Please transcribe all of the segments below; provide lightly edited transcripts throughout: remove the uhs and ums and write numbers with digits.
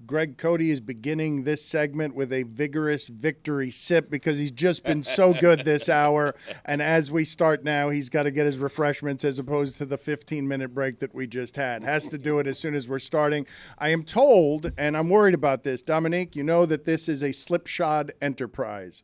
Greg Cody is beginning this segment with a vigorous victory sip because he's just been so good this hour. And as we start now, he's got to get his refreshments as opposed to the 15-minute break that we just had. Has to do it as soon as we're starting. I am told, and I'm worried about this, Dominique, you know that this is a slipshod enterprise.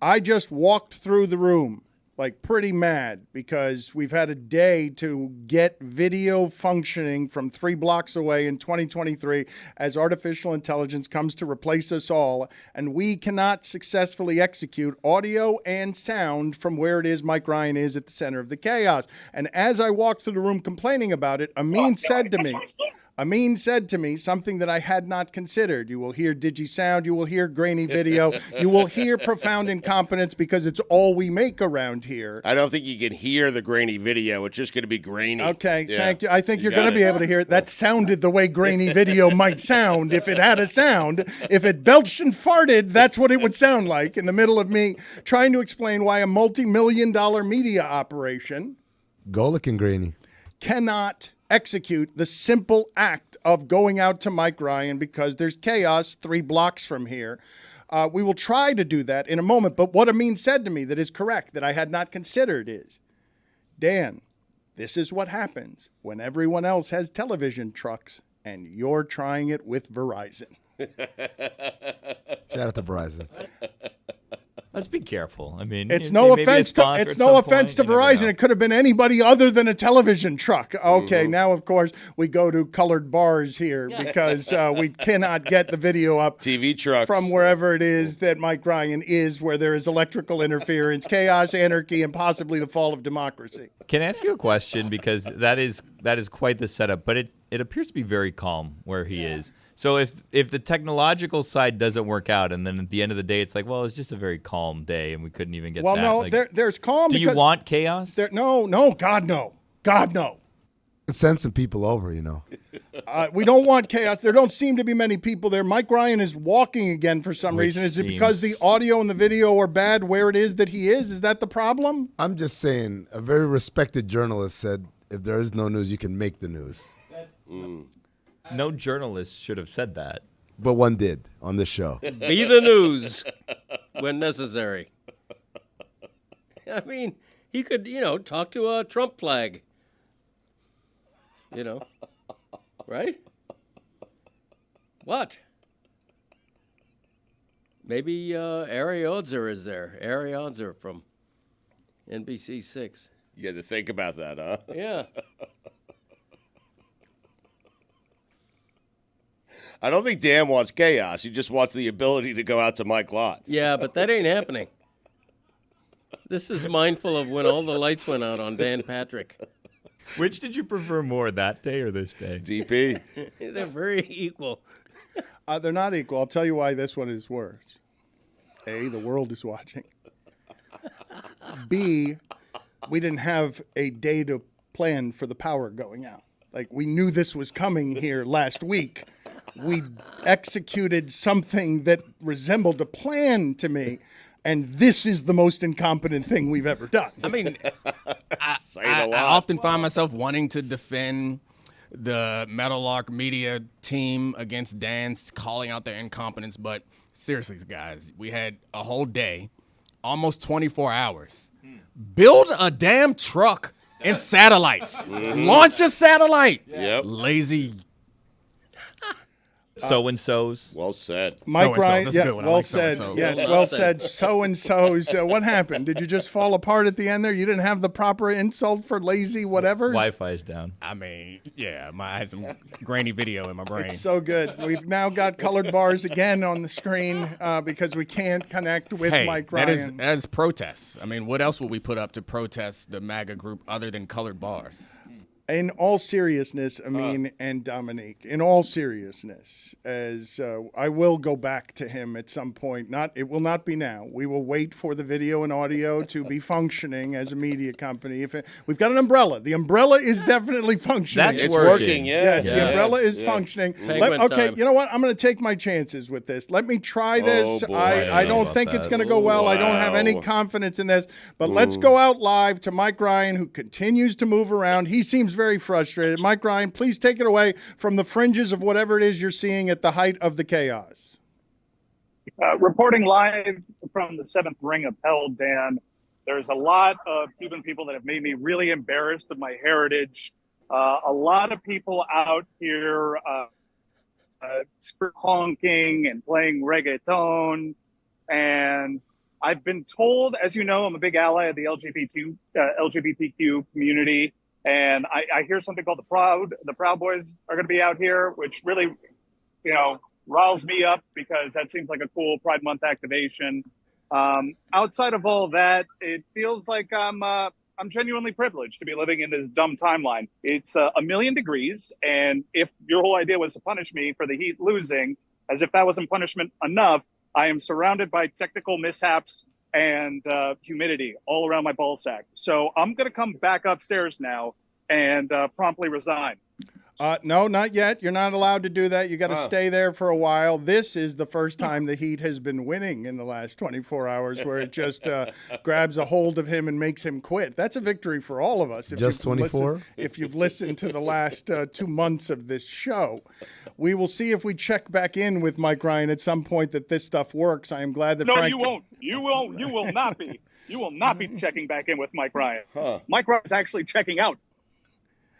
I just walked through the room like pretty mad because we've had a day to get video functioning from 3 blocks away in 2023 as artificial intelligence comes to replace us all, and we cannot successfully execute audio and sound from where it is Mike Ryan is at the center of the chaos. And as I walked through the room complaining about it, Amin said to me something that I had not considered. You will hear digi sound. You will hear grainy video. You will hear profound incompetence because it's all we make around here. I don't think you can hear the grainy video. It's just going to be grainy. Okay, thank you. I think you're going to be able to hear it. That sounded the way grainy video might sound if it had a sound. If it belched and farted, that's what it would sound like in the middle of me trying to explain why a multi-million-dollar media operation Golic grainy cannot execute the simple act of going out to Mike Ryan because there's chaos 3 blocks from here. We will try to do that in a moment. But what Amin said to me that is correct, that I had not considered is, Dan, this is what happens when everyone else has television trucks and you're trying it with Verizon. Shout out to Verizon. Let's be careful. I mean, it's no offense to Verizon. Know. It could have been anybody other than a television truck. Okay, Now of course we go to colored bars here because we cannot get the video up TV trucks from wherever it is that Mike Ryan is, where there is electrical interference, chaos, anarchy, and possibly the fall of democracy. Can I ask you a question, because that is quite the setup, but it appears to be very calm where he is. So if the technological side doesn't work out, and then at the end of the day, it's like, well, it's just a very calm day, and we couldn't even get that. Well, no, there's calm. Do you want chaos? No, God, no. God, no. Send some people over, you know. We don't want chaos. There don't seem to be many people there. Mike Ryan is walking again for some reason. Is it because the audio and the video are bad where it is that he is? Is that the problem? I'm just saying, a very respected journalist said, if there is no news, you can make the news. No journalist should have said that. But one did on this show. Be the news when necessary. I mean, he could, talk to a Trump flag. Right? What? Maybe Ari Odzer is there. Ari Odzer from NBC6. You had to think about that, huh? Yeah. I don't think Dan wants chaos. He just wants the ability to go out to Mike Lott. Yeah, but that ain't happening. This is mindful of when all the lights went out on Dan Patrick. Which did you prefer more, that day or this day? DP. They're very equal. They're not equal. I'll tell you why this one is worse. A, the world is watching. B, we didn't have a day to plan for the power going out. Like, we knew this was coming here last week. We executed something that resembled a plan to me, and this is the most incompetent thing we've ever done. I mean, I often find myself wanting to defend the Meadowlark media team against Dan's calling out their incompetence, but seriously, guys, we had a whole day, almost 24 hours. Build a damn truck and satellites. Launch a satellite. Yep. Lazy. So-and-so's. Well said. Mike Ryan, That's a good one. well like said. so-and-sos. Yes, well said. So-and-so's. What happened? Did you just fall apart at the end there? You didn't have the proper insult for lazy whatever? Wi-Fi's down. I mean, yeah, I had some grainy video in my brain. It's so good. We've now got colored bars again on the screen because we can't connect with Mike Ryan. That is protests. I mean, what else would we put up to protest the MAGA group other than colored bars? In all seriousness, Amin and Dominique, in all seriousness, as I will go back to him at some point. It will not be now. We will wait for the video and audio to be functioning as a media company. We've got an umbrella. The umbrella is definitely functioning. That's It's working. Yes, the umbrella is functioning. Time. You know what? I'm going to take my chances with this. Let me try this. boy. I don't think it's going to go well. I don't have any confidence in this. But let's go out live to Mike Ryan, who continues to move around. He seems seems very frustrated. Mike Ryan, please take it away from the fringes of whatever it is you're seeing at the height of the chaos. Reporting live from the seventh ring of hell, Dan. There's a lot of Cuban people that have made me really embarrassed of my heritage. A lot of people out here honking and playing reggaeton. And I've been told, as you know, I'm a big ally of the LGBTQ community. And I hear something called the Proud Boys are going to be out here, which really, riles me up because that seems like a cool Pride Month activation. Outside of all that, it feels like I'm genuinely privileged to be living in this dumb timeline. It's a million degrees, and if your whole idea was to punish me for the Heat losing, as if that wasn't punishment enough, I am surrounded by technical mishaps and humidity all around my ball sack. So I'm going to come back upstairs now and promptly resign. No, not yet. You're not allowed to do that. You got to stay there for a while. This is the first time the Heat has been winning in the last 24 hours, where it just grabs a hold of him and makes him quit. That's a victory for all of us. Just 24? If you've listened to the last 2 months of this show. We will see if we check back in with Mike Ryan at some point that this stuff works. I am glad that Frank... you won't. You will not be. You will not be checking back in with Mike Ryan. Mike Ryan's actually checking out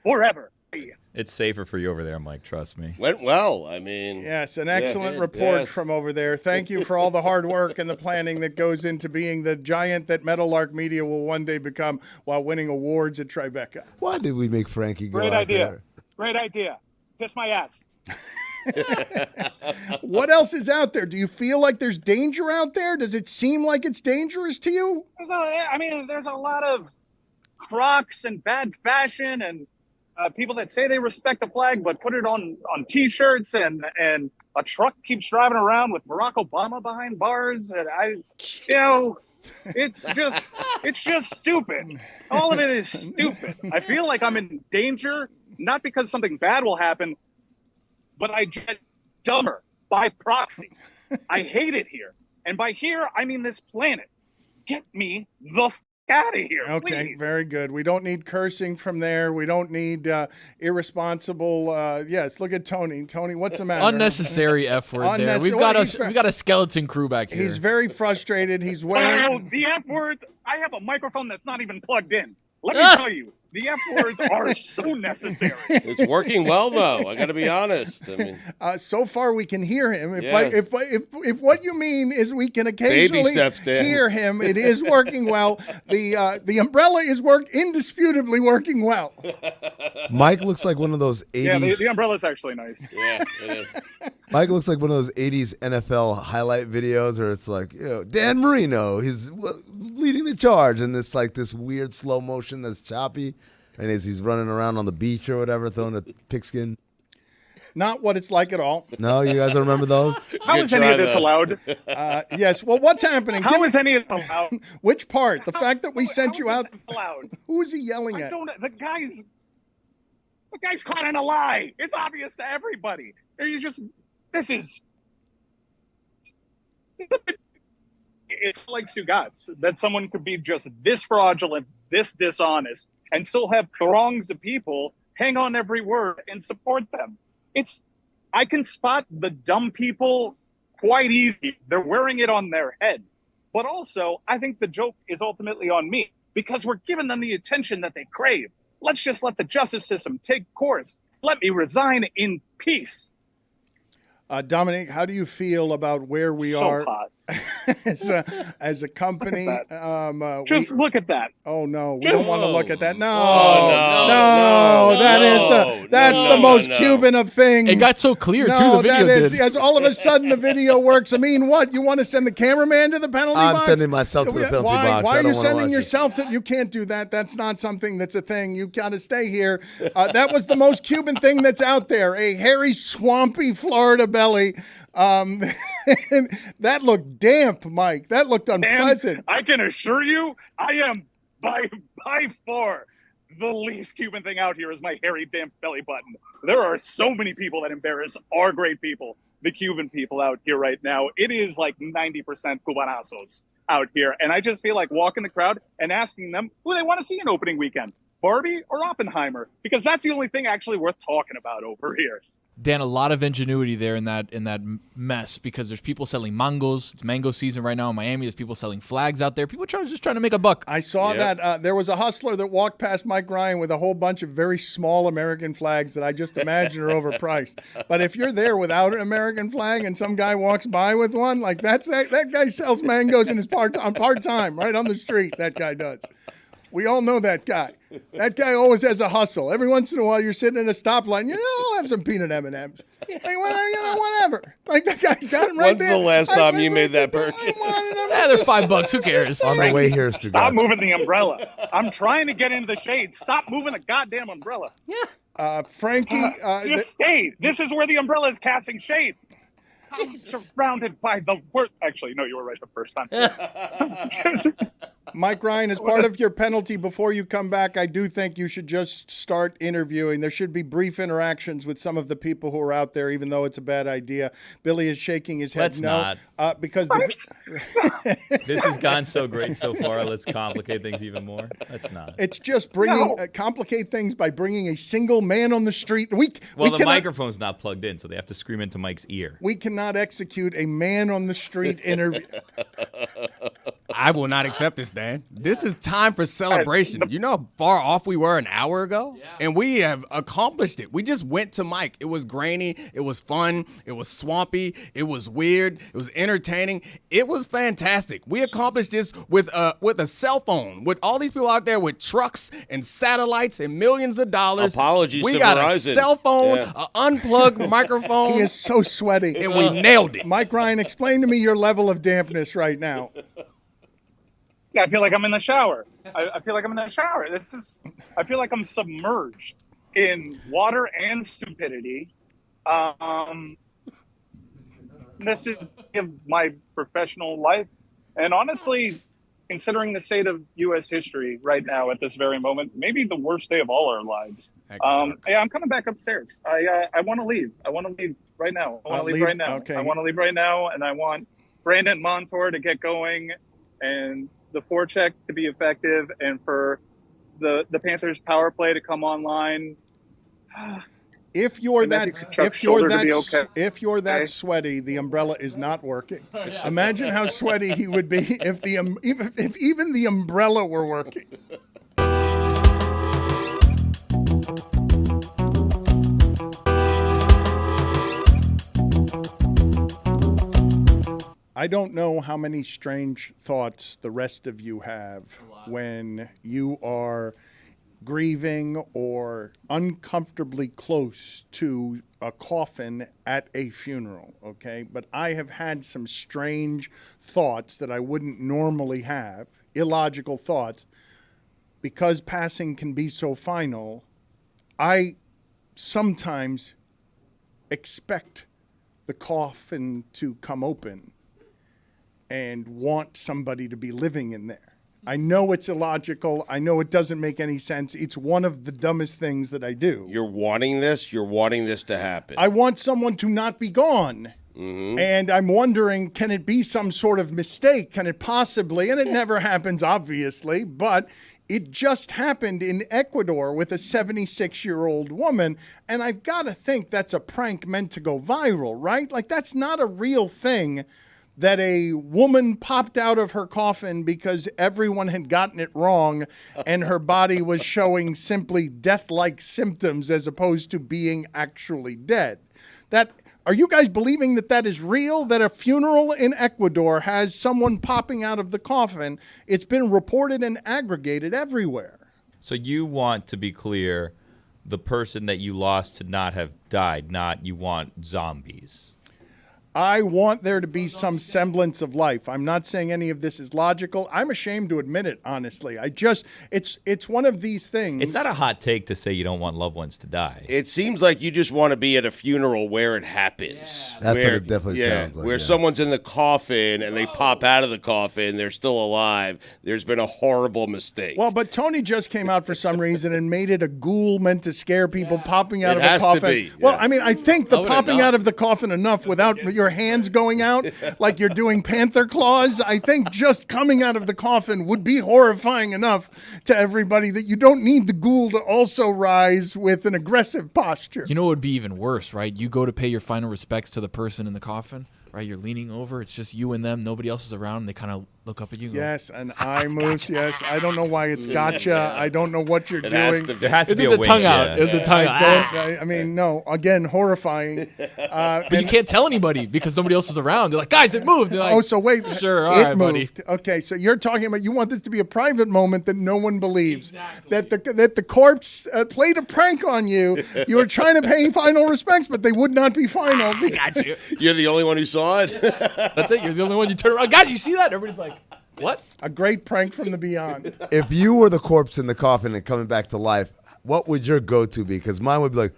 forever. It's safer for you over there, Mike. Trust me. Went well. I mean, yes, an excellent report from over there. Thank you for all the hard work and the planning that goes into being the giant that Meadowlark Media will one day become while winning awards at Tribeca. Why did we make Frankie go Great out idea. there? Great idea. Kiss my ass. What else is out there? Do you feel like there's danger out there? Does it seem like it's dangerous to you? There's a lot of Crocs and bad fashion and people that say they respect the flag but put it on T-shirts, and a truck keeps driving around with Barack Obama behind bars, and it's just stupid. All of it is stupid. I feel like I'm in danger, not because something bad will happen, but I get dumber by proxy. I hate it here, and by here I mean this planet. Get me the out of here. Okay, please. Very good. We don't need cursing from there. We don't need irresponsible. Yes, look at Tony. Tony, what's the matter? Unnecessary F word there. We've got a skeleton crew back here. He's very frustrated. He's wearing the F word. I have a microphone that's not even plugged in. Let me tell you, the F words are so necessary. It's working well, though. I got to be honest. I mean, so far we can hear him. Yes. If what you mean is we can occasionally hear him, it is working well. The umbrella is indisputably working well. Mike looks like one of those 80s. Yeah, the umbrella's actually nice. Yeah, it is. Mike looks like one of those 80s NFL highlight videos where it's like, Dan Marino, he's leading the charge, and it's like this weird slow motion that's choppy, and he's running around on the beach or whatever, throwing a pigskin. Not what it's like at all. No, you guys don't remember those? How is any of this allowed? Yes. Well, what's happening? How is any of this allowed? Which part? The fact that we sent you out. Allowed? Who is he yelling at? The guy's caught in a lie. It's obvious to everybody. It's like Stugotz, that someone could be just this fraudulent, this dishonest, and still have throngs of people hang on every word and support them. I can spot the dumb people quite easy. They're wearing it on their head. But also, I think the joke is ultimately on me because we're giving them the attention that they crave. Let's just let the justice system take course. Let me resign in peace. Dominic, how do you feel about where we are as a company? Look at that. Oh no, we don't want to look at that. That's the most Cuban of things. It got so clear too. The video did. Yes, all of a sudden the video works. I mean, what? You want to send the cameraman to the penalty box? I'm sending myself to the penalty box. Why are you sending yourself to? You can't do that. That's not something that's a thing. You got to stay here. That was the most Cuban thing that's out there. A hairy, swampy Florida belly. That looked damp, Mike. That looked unpleasant. And I can assure you, I am by far the least Cuban thing out here is my hairy, damp belly button. There are so many people that embarrass our great people, the Cuban people out here right now. It is like 90% Cubanazos out here. And I just feel like walking the crowd and asking them who they want to see in opening weekend. Barbie or Oppenheimer? Because that's the only thing actually worth talking about over here. Dan, a lot of ingenuity there in that mess, because there's people selling mangoes. It's mango season right now in Miami. There's people selling flags out there. People just trying to make a buck. I saw that there was a hustler that walked past Mike Ryan with a whole bunch of very small American flags that I just imagine are overpriced. But if you're there without an American flag and some guy walks by with one, like that guy sells mangoes in his part-time right on the street. That guy does. We all know that guy. That guy always has a hustle. Every once in a while, you're sitting at a stoplight, and I'll have some peanut M&Ms. Like, whatever. Like, that guy's got it right there. When's the last time you made that purchase? They're $5. Who cares? On the way here, Stugotz. Stop moving the umbrella. I'm trying to get into the shade. Stop moving the goddamn umbrella. Frankie. Just stay. This is where the umbrella is casting shade. I'm surrounded by the worst. Actually, no, you were right the first time. Mike Ryan, as part of your penalty before you come back, I do think you should just start interviewing. There should be brief interactions with some of the people who are out there, even though it's a bad idea. Billy is shaking his head. Let's no. not. Because This has gone so great so far. Let's complicate things even more. Let's not. It's just bringing complicate things by bringing a single man on the street. The microphone's not plugged in, so they have to scream into Mike's ear. We cannot execute a man on the street interview. I will not accept this, Dan. This is time for celebration. You know how far off we were an hour ago? Yeah. And we have accomplished it. We just went to Mike. It was grainy. It was fun. It was swampy. It was weird. It was entertaining. It was fantastic. We accomplished this with a cell phone, with all these people out there with trucks and satellites and millions of dollars. Apologies we to got Verizon. a cell phone, an unplugged microphone. He is so sweaty. And we nailed it. Mike Ryan, explain to me your level of dampness right now. I feel like I'm in the shower. I feel like I'm in the shower. I feel like I'm submerged in water and stupidity. This is my professional life. And honestly, considering the state of U.S. history right now at this very moment, maybe the worst day of all our lives. Yeah, I'm coming back upstairs. I want to leave. I want to leave right now. I want to leave right now. Okay. I want to leave right now, and I want Brandon Montour to get going and the forecheck to be effective, and for the Panthers power play to come online. If you're that sweaty, the umbrella is not working. Imagine how sweaty he would be if even the umbrella were working. I don't know how many strange thoughts the rest of you have when you are grieving or uncomfortably close to a coffin at a funeral, okay? But I have had some strange thoughts that I wouldn't normally have, illogical thoughts. Because passing can be so final, I sometimes expect the coffin to come open and want somebody to be living in there. I know it's illogical. I know it doesn't make any sense. It's one of the dumbest things that I do. You're wanting this to happen. I want someone to not be gone. Mm-hmm. And I'm wondering, can it be some sort of mistake? Can it possibly, and it never happens, obviously, but it just happened in Ecuador with a 76-year-old woman, and I've got to think that's a prank meant to go viral, right? Like, that's not a real thing that a woman popped out of her coffin because everyone had gotten it wrong and her body was showing simply death-like symptoms as opposed to being actually dead. Are you guys believing that that is real, that a funeral in Ecuador has someone popping out of the coffin? It's been reported and aggregated everywhere. So you want to be clear, the person that you lost to not have died, not you want zombies. I want there to be some semblance of life. I'm not saying any of this is logical. I'm ashamed to admit it, honestly. It's one of these things. It's not a hot take to say you don't want loved ones to die. It seems like you just want to be at a funeral where it happens. Yeah. That's what it definitely sounds like. Where someone's in the coffin and they pop out of the coffin, they're still alive. There's been a horrible mistake. Well, but Tony just came out for some reason and made it a ghoul meant to scare people popping out It of the has coffin. to be. Well, Yeah. I mean, I think the popping out of the coffin enough without your your hands going out like you're doing panther claws. I think just coming out of the coffin would be horrifying enough to everybody that you don't need the ghoul to also rise with an aggressive posture. You know what would be even worse, right? You go to pay your final respects to the person in the coffin, right? You're leaning over. It's just you and them. Nobody else is around. And they kind of look up at you. And yes, an eye moose. Yes, I don't know why it's gotcha. I don't know what you're doing. There has to be a the wink. tongue out. Yeah. It was the tongue out. I mean, no. Again, horrifying. But you can't tell anybody because nobody else is around. They're like, guys, it moved. They're like, oh, so wait. sure, all it right, moved. buddy. Okay, so you're talking about you want this to be a private moment that no one believes. Exactly. That the corpse played a prank on you. You were trying to pay final respects, but they would not be final. I got you. You're the only one who saw it? That's it. You're the only one. You turn around. Guys, you see that? Everybody's like, what? A great prank from the beyond. If you were the corpse in the coffin and coming back to life, what would your go-to be? Because mine would be like,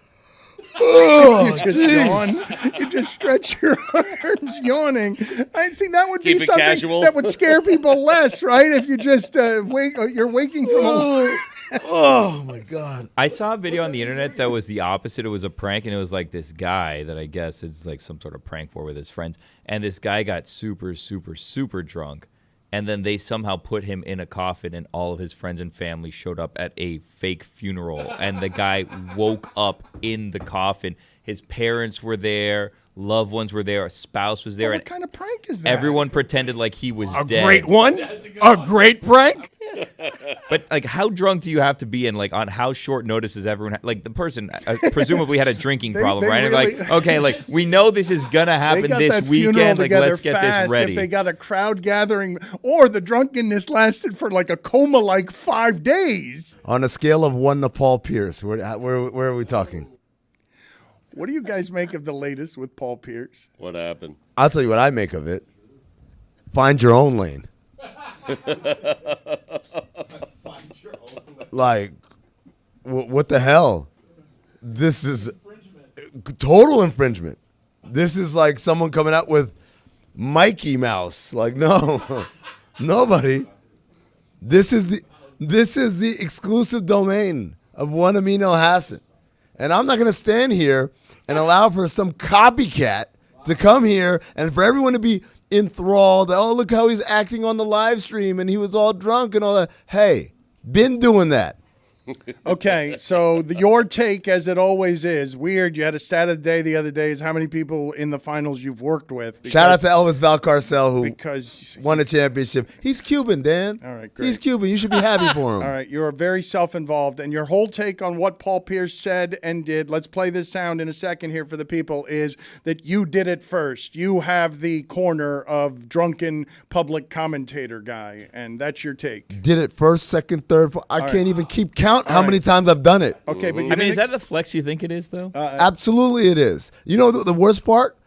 oh, you just yawn. You just stretch your arms, yawning. I see that would Keep be it something casual. that would scare people less, right? If you just you're waking from a. oh my God. I saw a video on the internet that was the opposite. It was a prank, and it was like this guy that I guess it's like some sort of prank war with his friends. And this guy got super, super, super drunk. And then they somehow put him in a coffin, and all of his friends and family showed up at a fake funeral. And the guy woke up in the coffin. His parents were there. Loved ones were there. A spouse was there. What and kind of prank is that? everyone pretended like he was dead. Great one. A great prank. But like, how drunk do you have to be, and like, on how short notice is everyone? Like, the person presumably had a drinking problem, they right? And really- like, okay, like we know this is gonna They happen got this that funeral weekend. Like, together let's get fast. this ready. If they got a crowd gathering, or the drunkenness lasted for like a coma, like 5 days. On a scale of 1 to Paul Pierce, where are we talking? What do you guys make of the latest with Paul Pierce? What happened? I'll tell you what I make of it. Find your own lane. Like, what the hell? This is total infringement. This is like someone coming out with Mikey Mouse. Like, no, nobody. This is the exclusive domain of one Amin El-Hassan. And I'm not going to stand here and allow for some copycat to come here and for everyone to be enthralled. Oh, look how he's acting on the live stream and he was all drunk and all that. Hey, been doing that. Okay, so your take, as it always is, weird. You had a stat of the day the other day is how many people in the finals you've worked with. Shout out to Elvis Valcarcel, who because won a championship. He's Cuban, Dan. All right, great. He's Cuban. You should be happy for him. All right, you're very self-involved, and your whole take on what Paul Pierce said and did, let's play this sound in a second here for the people, is that you did it first. You have the corner of drunken public commentator guy, and that's your take. Did it first, second, third. Fourth. I can't even keep count how many times I've done it. Okay, but you I mean, is didn't that the flex you think it is, though? Absolutely it is. You know the worst part?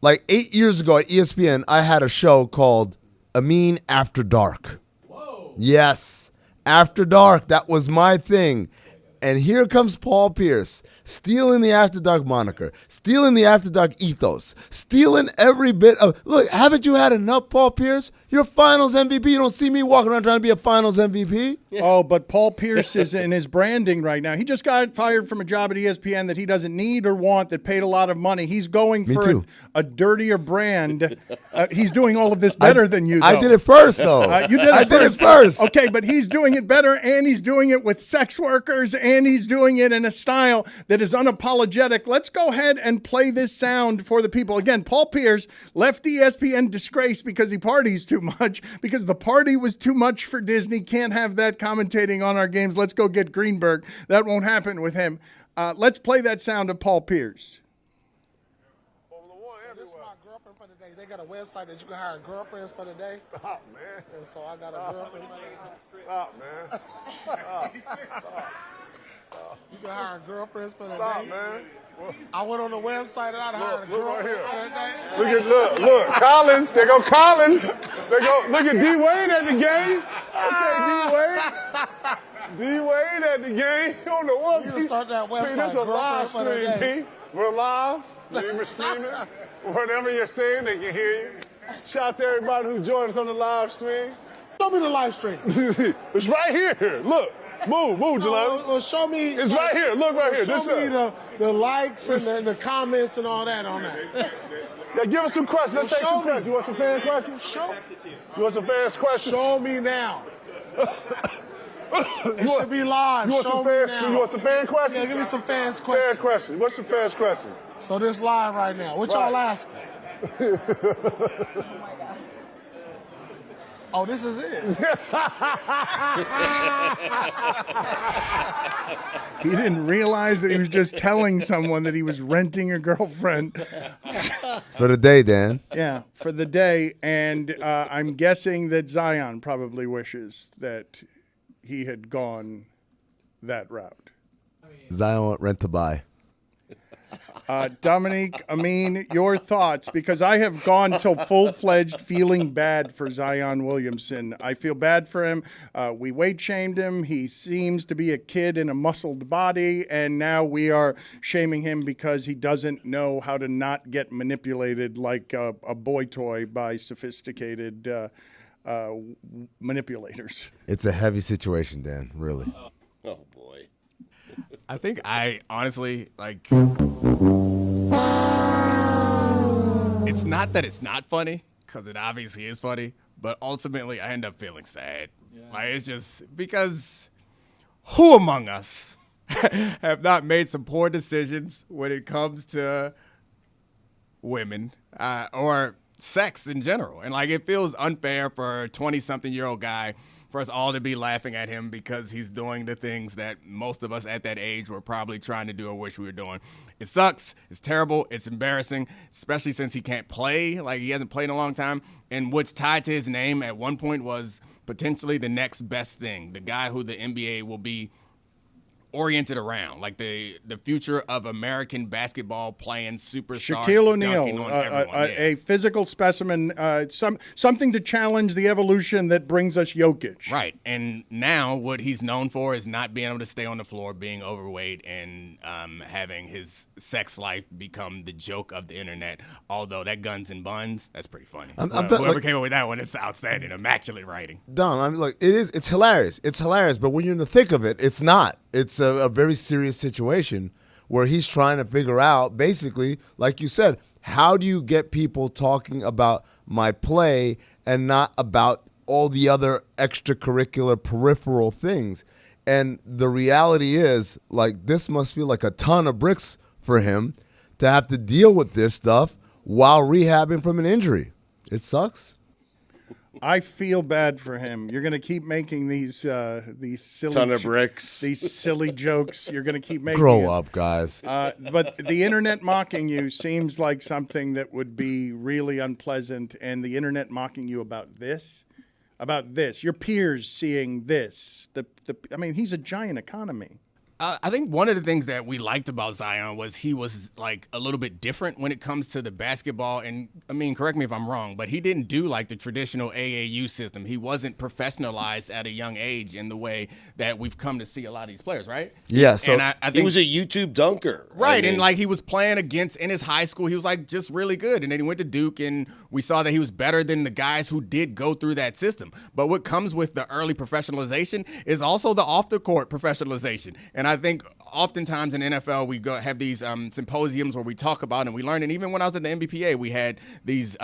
Like 8 years ago at ESPN, I had a show called Amin After Dark. Whoa. Yes. After Dark. That was my thing. And here comes Paul Pierce, stealing the After Dark moniker, stealing the After Dark ethos, stealing every bit of... Look, haven't you had enough, Paul Pierce? You're a finals MVP. You don't see me walking around trying to be a finals MVP. Oh, but Paul Pierce is in his branding right now. He just got fired from a job at ESPN that he doesn't need or want, that paid a lot of money. He's going for a dirtier brand. He's doing all of this better than you, though. I did it first, though. You did it I first. did it first. Okay, but he's doing it better, and he's doing it with sex workers, and he's doing it in a style that is unapologetic. Let's go ahead and play this sound for the people. Again, Paul Pierce left ESPN disgraced because he parties too much, because the party was too much for Disney. Can't have that commentating on our games. Let's go get Greenberg. That won't happen with him. Let's play that sound of Paul Pierce. This is my girlfriend for the day. They got a website that you can hire girlfriends for the day. Stop, man. And so I got a girlfriend for the day. Stop, man. Stop. You can hire girlfriends for the Stop, day. man. I went on the website and I hired a girlfriend for the day. Look, Collins. There go Collins. Look at D Wade at the game. Okay, D Wade at the game. You don't know what. You can start that website. This is a live girlfriend for the stream, day. P. We're live. We're streaming. Whatever you're saying, they can hear you. Shout out to everybody who joined us on the live stream. Show me the live stream. It's right here. Look. Move, Jelani. Well, show me. It's right here. Look right here. Show This me the likes and the comments and all that on that. Yeah, give us some questions. Let's take Show some me. questions. You want some fan questions? You want some fans questions? Show me now. It should be live. You want Show some me fans? now. You want some fan questions? Yeah, give me some fans Fan questions. questions. What's some fans questions? So this live right now. What y'all asking? Oh, this is it. He didn't realize that he was just telling someone that he was renting a girlfriend. For the day, Dan. Yeah, for the day. And I'm guessing that Zion probably wishes that he had gone that route. Zion went rent to buy. Dominique, Amin, your thoughts, because I have gone till full-fledged feeling bad for Zion Williamson. I feel bad for him. We weight shamed him. He seems to be a kid in a muscled body, and now we are shaming him because he doesn't know how to not get manipulated like a boy toy by sophisticated manipulators. It's a heavy situation, Dan, really. Oh, boy. I think I honestly, like, it's not that it's not funny, because it obviously is funny, but ultimately I end up feeling sad. Like, it's just because who among us have not made some poor decisions when it comes to women or sex in general? And, like, it feels unfair for a 20-something-year-old guy for us all to be laughing at him because he's doing the things that most of us at that age were probably trying to do or wish we were doing. It sucks. It's terrible. It's embarrassing, especially since he can't play. Like, he hasn't played in a long time. And what's tied to his name at one point was potentially the next best thing, the guy who the NBA will be oriented around, like the future of American basketball playing superstar. Shaquille O'Neal, a a physical specimen, something to challenge the evolution that brings us Jokic. Right, and now what he's known for is not being able to stay on the floor, being overweight, and having his sex life become the joke of the internet. Although that Guns and Buns, that's pretty funny. Whoever came up with that one, it's outstanding, immaculate writing. Dom, I'm like, it's hilarious. It's hilarious, but when you're in the thick of it, it's not. It's a very serious situation where he's trying to figure out, basically, like you said, how do you get people talking about my play and not about all the other extracurricular peripheral things? And the reality is, like, this must feel like a ton of bricks for him to have to deal with this stuff while rehabbing from an injury. It sucks. I feel bad for him. You're going to keep making these silly Ton of bricks. These silly jokes. You're going to keep making. Grow up, guys. But the internet mocking you seems like something that would be really unpleasant. And the internet mocking you about this, your peers seeing this. I mean, he's a giant economy. I think one of the things that we liked about Zion was he was, like, a little bit different when it comes to the basketball. And, I mean, correct me if I'm wrong, but he didn't do, like, the traditional AAU system. He wasn't professionalized at a young age in the way that we've come to see a lot of these players, right? Yeah, so and I think, He was a YouTube dunker. right, I mean, and, like, he was playing against, in his high school, he was, like, just really good. And then he went to Duke, and we saw that he was better than the guys who did go through that system. But what comes with the early professionalization is also the off-the-court professionalization. And I think oftentimes in NFL, we have these symposiums where we talk about and we learn. And even when I was at the NBPA, we had these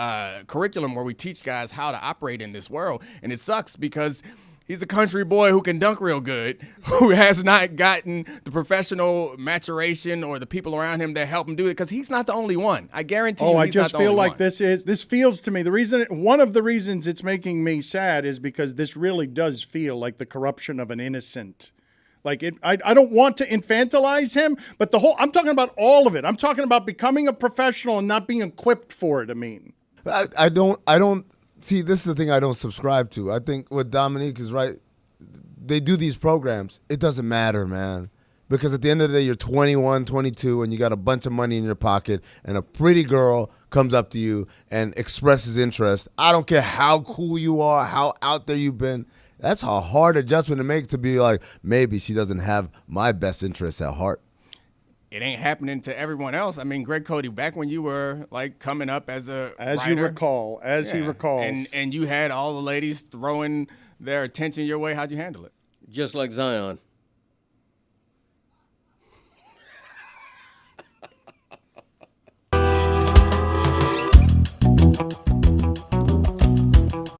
curriculum where we teach guys how to operate in this world. And it sucks because he's a country boy who can dunk real good, who has not gotten the professional maturation or the people around him that help him do it, because he's not the only one. I guarantee you. I He's just not the feel only like one. this feels to me. One of the reasons it's making me sad is because this really does feel like the corruption of an innocent. Like I don't want to infantilize him, but I'm talking about all of it. I'm talking about becoming a professional and not being equipped for it. I mean, I don't see. This is the thing I don't subscribe to. I think what Dominique is right. They do these programs. It doesn't matter, man. Because at the end of the day, you're 21, 22, and you got a bunch of money in your pocket, and a pretty girl comes up to you and expresses interest. I don't care how cool you are, how out there you've been. That's a hard adjustment to make, to be like, maybe she doesn't have my best interests at heart. It ain't happening to everyone else. I mean, Greg Cody, back when you were, like, coming up as a writer, he recalls, and you had all the ladies throwing their attention your way, how'd you handle it? Just like Zion.